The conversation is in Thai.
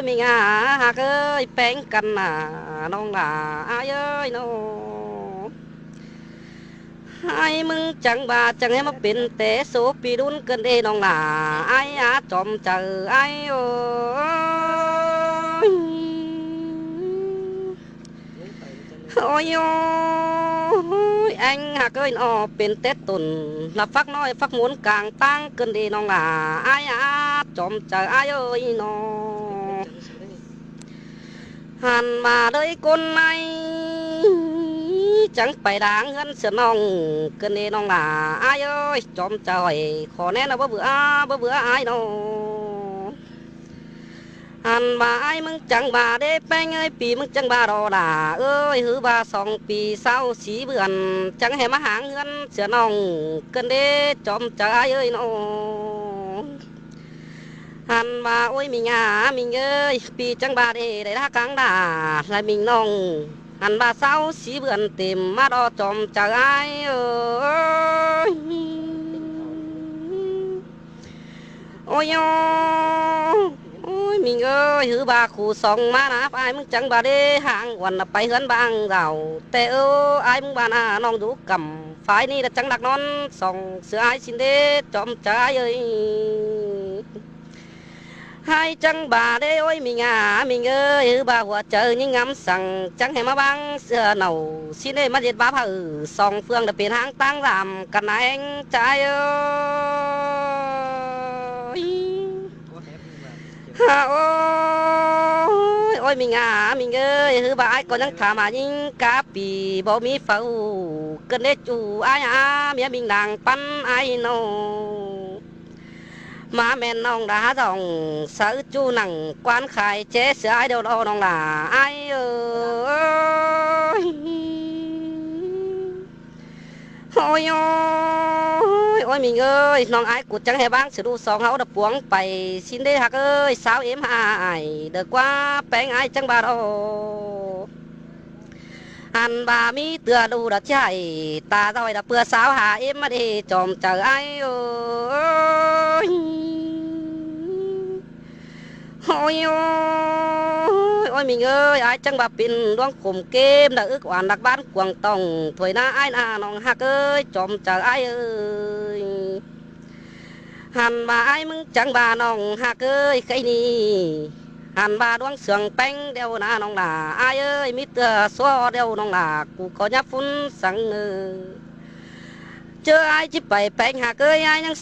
มีงาหากเอ้ยแป้งกันน่ะน้องหล่าอ้ายเอ้ยน้องให้มึงจังบาจังให้มาเป็นแต่โสปีดุนเกินเด้น้องหล่าอ้ายอาจอมเจออ้ายโอ้ยโอ้ยanh hạc ơi nóเป็นเต็ดตุนนับฟักน้อยฟักหมุนกลางตั้งเกินดีน้องหล่าอ้ายอาจอมเจออ้ายเอ้ยน้องหันมาเลยคนไหนจังไปด่างเงินเสือน้องเกินดีน้องหล่าอ้ายเอ้ยจอมเจอยขอแน่นะบ่เบื่ออ้ายน้องหันมาไอ้มึงจังบาเด้แป้งเอ้ยปีมึงจังบารอด่าเอ้ยหือบา2 ปีเศร้าสีเบื่อนจังให้มาหาเงินเสือน้องเกินเด้จอมใจเอ้ยน้องหันมาโอ้ยมีงามีเอ้ยปีจังบาเด้ได้ทักกลางด่าและมิงน้องหันบาเศร้าสีเบื่อนเต็มมาดอจอมใจเอ้ยโอ้ยโอ้ยมิงเอ้ยหือบาขู่ส่องมานะอ้ายมึงจังบาเด้ห่างวันไปเฮือนบางเราแต่อ้ายมึงบานาน้องดูกำฝ่ายนี้ละจังดักนอนส่องเสืออ้ายสินเด้จอมใจเอ้ยให้จังบาเด้โอ้ยมิงามิงเอ้ยหือบาหัวเจอยิ่งงำสั่งจังให้มาบังเสือเหนาสินเด้มาเด็ดบาผาส่องเฟืองละเป็นหางตั้งรำกันเองใจเอ้ยโอ้ยมีงามีเอ้ยหือบาอ้ายก็ยังถามมายิ่งกะปีบ่มีเฝ้าเกินได้จูอ้ายเมียมิงนางปันอ้ายน้องมาแม่นน้องดาดองสาวจูหนังกวานขายเจ๊เสืออ้ายเดียวน้องหล่าอ้ายเอ้ยโอ้ยมิงเอ้ยน้องอ้ายกูจังให้บ้างสิดูสองเฮาดะปวงไปสินเด้ฮักเอ้ยสาวเอ็มอ้ายเด้อกว่าแป้งอ้ายจังบาดออันบามีเตือดูดะใจตาต้อยดะเปื้อสาวหาเอ็มมาเด้จอมเจออ้ายโอ้ยมิงเอ้ยอ้ายจังบาเป็นดวงข่มเกมดะอึกหวานดักบ้านกวางต้องถวยหน้าอ้ายน้าน้องฮักเอ้ยจอมเจออ้ายเอ้ยหันมาอ้ายมึงจังบาน้องฮักเอ้ยใครนี่หันบาดวงเสืองแป้งเดียวนะน้องหล่าอ้ายเอ้ยมีเตือซัวเดียวน้องหล่ากูขอยับฟุ้นสังเจออ้ายจิไปแป้งฮักเอ้ยอ้ายยัง